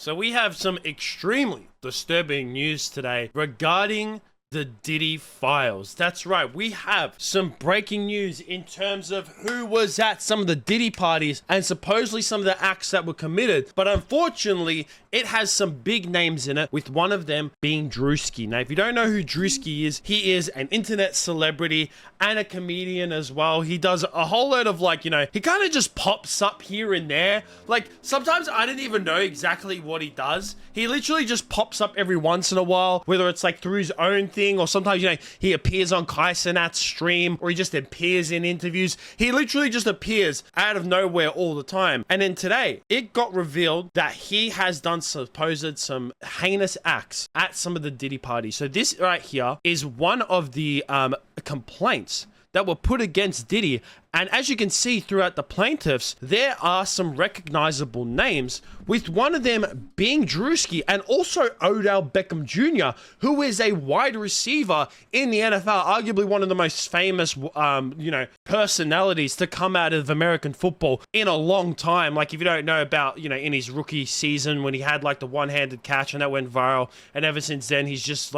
So we have some extremely disturbing news today regarding the Diddy files. That's right, we have some breaking news in terms of who was at some of the Diddy parties and supposedly some of the acts that were committed. But unfortunately, it has some big names in it, with one of them being Druski. Now, if you don't know who Druski is, he is an internet celebrity and a comedian as well. He does a whole load of he kind of just pops up here and there. Like, sometimes I didn't even know exactly what he does. He literally just pops up every once in a while, whether it's like through his own thing or sometimes, he appears on Kai Cenat's stream or he just appears in interviews. He literally just appears out of nowhere all the time. And then today, it got revealed that he has done some heinous acts at some of the Diddy parties. So this right here is one of the complaints that were put against Diddy. And as you can see throughout the plaintiffs, there are some recognizable names, with one of them being Druski and also Odell Beckham Jr., who is a wide receiver in the NFL, arguably one of the most famous, personalities to come out of American football in a long time. Like, if you don't know about, in his rookie season when he had like the one-handed catch and that went viral, and ever since then he's just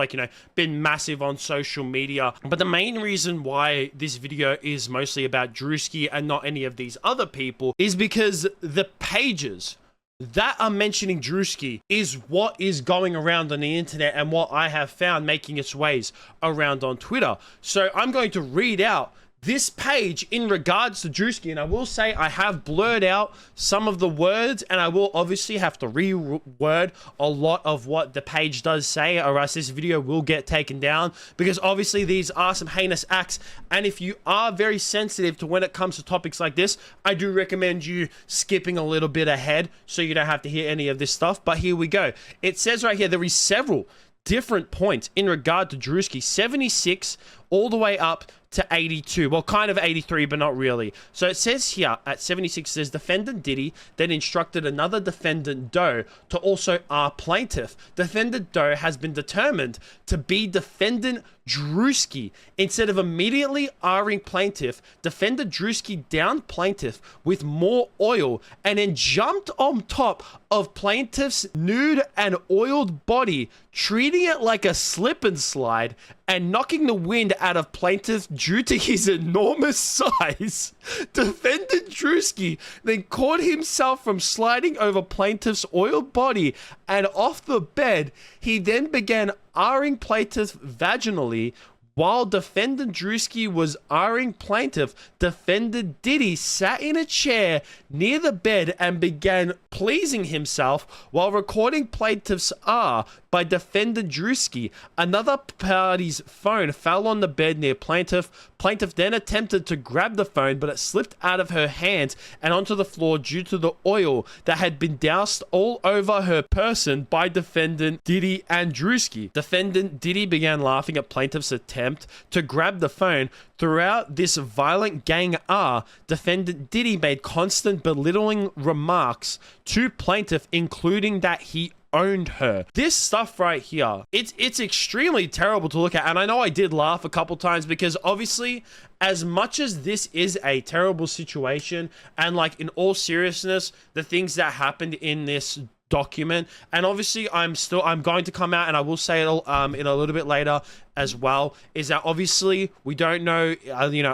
been massive on social media. But the main reason why this video is mostly about Druski and not any of these other people is because the pages that are mentioning Druski is what is going around on the internet and what I have found making its ways around on Twitter. So I'm going to read out this page in regards to Druski, and I will say I have blurred out some of the words, and I will obviously have to reword a lot of what the page does say, or else this video will get taken down, because obviously these are some heinous acts. And if you are very sensitive to when it comes to topics like this, I do recommend you skipping a little bit ahead so you don't have to hear any of this stuff. But here we go. It says right here there is several different points in regard to Druski, 76 all the way up to 82. Well, kind of 83, but not really. So it says here at 76, says defendant Diddy then instructed another defendant Doe to also R plaintiff. Defendant Doe has been determined to be defendant Druski. Instead of immediately R-ing plaintiff, defendant Druski downed plaintiff with more oil and then jumped on top of plaintiff's nude and oiled body, treating it like a slip and slide and knocking the wind out of plaintiff due to his enormous size. Defendant Druski then caught himself from sliding over plaintiff's oiled body and off the bed. He then began R-ing plaintiff vaginally. While defendant Druski was R-ing plaintiff, defendant Diddy sat in a chair near the bed and began pleasing himself while recording plaintiff's R by defendant Druski. Another party's phone fell on the bed near plaintiff. Plaintiff then attempted to grab the phone, but it slipped out of her hands and onto the floor due to the oil that had been doused all over her person by defendant Diddy and Druski. Defendant Diddy began laughing at plaintiff's attempt to grab the phone. Throughout this violent gang R, defendant Diddy made constant belittling remarks to plaintiff, including that he owned her. This stuff right here, it's extremely terrible to look at, and I know I did laugh a couple times because obviously, as much as this is a terrible situation, and like in all seriousness, the things that happened in this document, and obviously I'm going to come out and I will say it in a little bit later as well, is that obviously we don't know,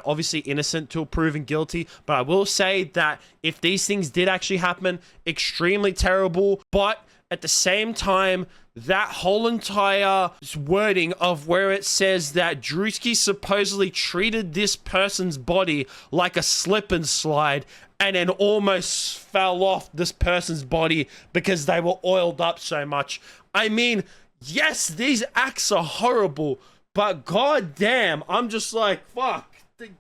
obviously innocent till proven guilty, but I will say that if these things did actually happen, extremely terrible. But at the same time, that whole entire wording of where it says that Druski supposedly treated this person's body like a slip and slide and then almost fell off this person's body because they were oiled up so much. I mean, yes, these acts are horrible, but goddamn, I'm just like, fuck,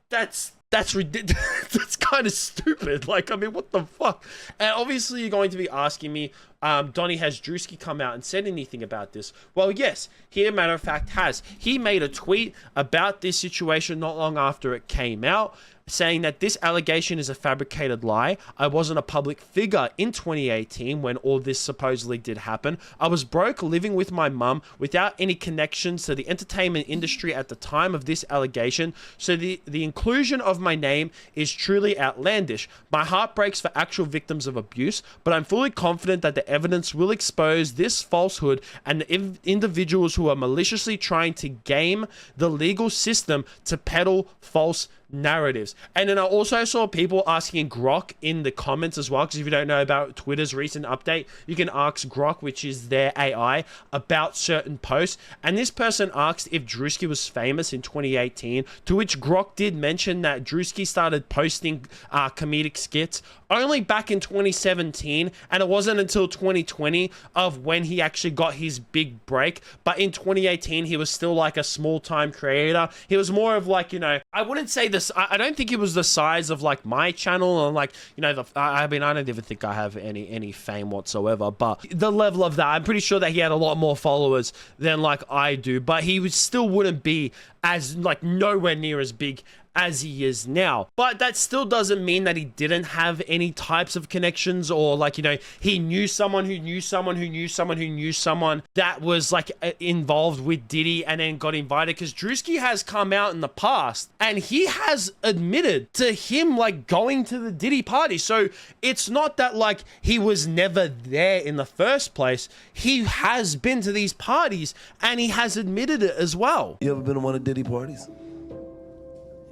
that's ridiculous. That's kind of stupid. Like, I mean, what the fuck? And obviously you're going to be asking me, Donnie, has Druski come out and said anything about this? Well, yes, he, a matter of fact, has. He made a tweet about this situation not long after it came out. saying that this allegation is a fabricated lie. I wasn't a public figure in 2018 when all this supposedly did happen. I was broke, living with my mum without any connections to the entertainment industry at the time of this allegation. So the inclusion of my name is truly outlandish. My heart breaks for actual victims of abuse, but I'm fully confident that the evidence will expose this falsehood and the individuals who are maliciously trying to game the legal system to peddle false narratives. And then I also saw people asking Grok in the comments as well, because if you don't know about Twitter's recent update, you can ask Grok, which is their AI, about certain posts. And this person asked if Druski was famous in 2018, to which Grok did mention that Druski started posting comedic skits only back in 2017, and it wasn't until 2020 of when he actually got his big break. But in 2018, he was still like a small-time creator. He was more of like, you know, I wouldn't say this, I don't think it was the size of like my channel, or like, you know, I mean, I don't even think I have any fame whatsoever, but the level of that, I'm pretty sure that he had a lot more followers than like I do, but he still wouldn't be as like nowhere near as big as he is now. But that still doesn't mean that he didn't have any types of connections, or like, you know, he knew someone who knew someone who knew someone who knew someone that was like involved with Diddy and then got invited. Because Druski has come out in the past and he has admitted to him like going to the Diddy party. So it's not that like he was never there in the first place. He has been to these parties and he has admitted it as well. You ever been to one of Diddy parties?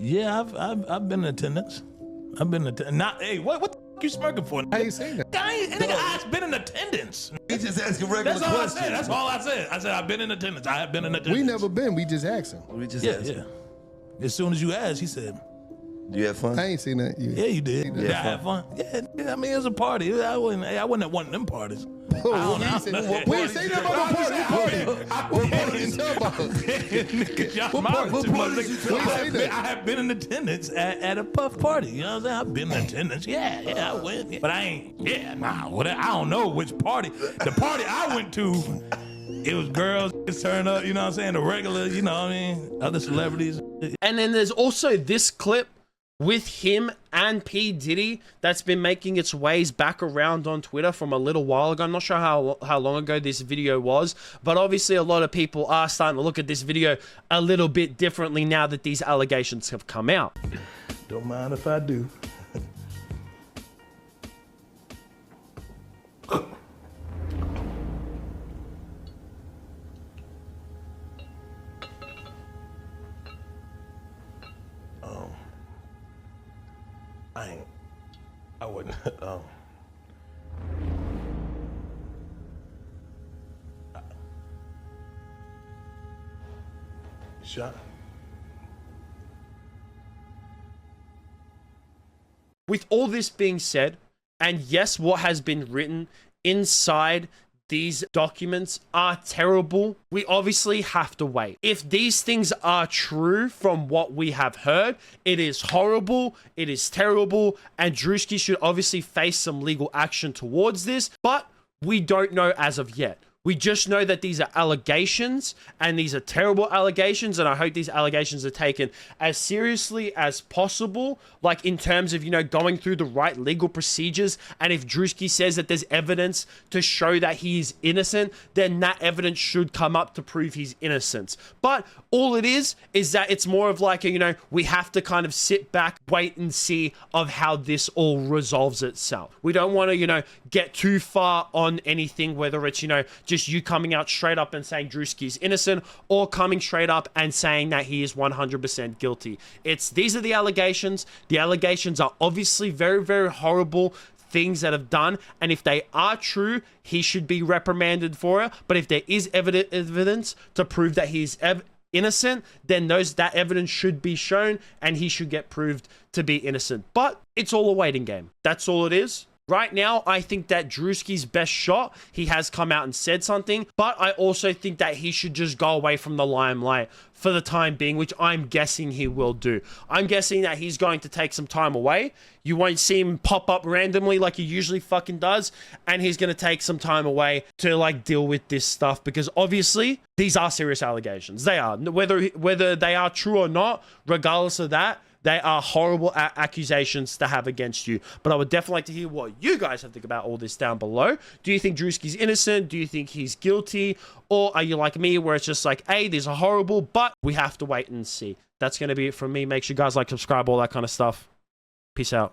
Yeah, I've been in attendance. I've been in attendance. Not, hey, what the f you smirking for? How you saying that? I've been in attendance. He just asking regular That's all questions. I said. That's all I said. I said I've been in attendance. I have been in attendance. We never been. We just asking. We just Yeah, asking. yeah. As soon as you asked, he said, You had fun? I ain't seen that. "Yeah, you did. Yeah, Yeah, I had fun. Yeah, I mean, it was a party. I wasn't at one of them parties. Oh, we ain't say that about no party. What party you talking about? What party did you tell me? I have been in attendance at a puff party. You know what I'm saying? I've been in attendance. Yeah, I went. But I ain't, I don't know which party. The party I went to, it was girls turn up, you know what I'm saying? The regular, you know what I mean? Other celebrities. And then there's also this clip with him and P. Diddy that's been making its ways back around on Twitter from a little while ago. I'm not sure how long ago this video was, but obviously a lot of people are starting to look at this video a little bit differently now that these allegations have come out. Don't mind if I do. I wouldn't. Shot. With all this being said, and yes, what has been written inside these documents are terrible, we obviously have to wait. If these things are true from what we have heard, it is horrible, it is terrible, and Druski should obviously face some legal action towards this, but we don't know as of yet. We just know that these are allegations, and these are terrible allegations, and I hope these allegations are taken as seriously as possible, like in terms of, you know, going through the right legal procedures. And if Druski says that there's evidence to show that he is innocent, then that evidence should come up to prove his innocence. But all it is that it's more of like, you know, we have to kind of sit back, wait and see of how this all resolves itself. We don't want to, you know, get too far on anything, whether it's, you know, just you coming out straight up and saying Druski is innocent, or coming straight up and saying that he is 100% guilty. These are the allegations. The allegations are obviously very, very horrible things that have done, and if they are true, he should be reprimanded for it. But if there is evidence to prove that he's innocent, then that evidence should be shown and he should get proved to be innocent. But it's all a waiting game. That's all it is. Right now, I think that Druski's best shot, he has come out and said something, but I also think that he should just go away from the limelight for the time being, which I'm guessing he will do. I'm guessing that he's going to take some time away. You won't see him pop up randomly like he usually fucking does, and he's going to take some time away to like deal with this stuff, because obviously these are serious allegations. They are. Whether they are true or not, regardless of that, They are horrible accusations to have against you. But I would definitely like to hear what you guys have to think about all this down below. Do you think Druski's innocent? Do you think he's guilty? Or are you like me, where it's just like, hey, these are horrible, but we have to wait and see. That's going to be it from me. Make sure you guys like, subscribe, all that kind of stuff. Peace out.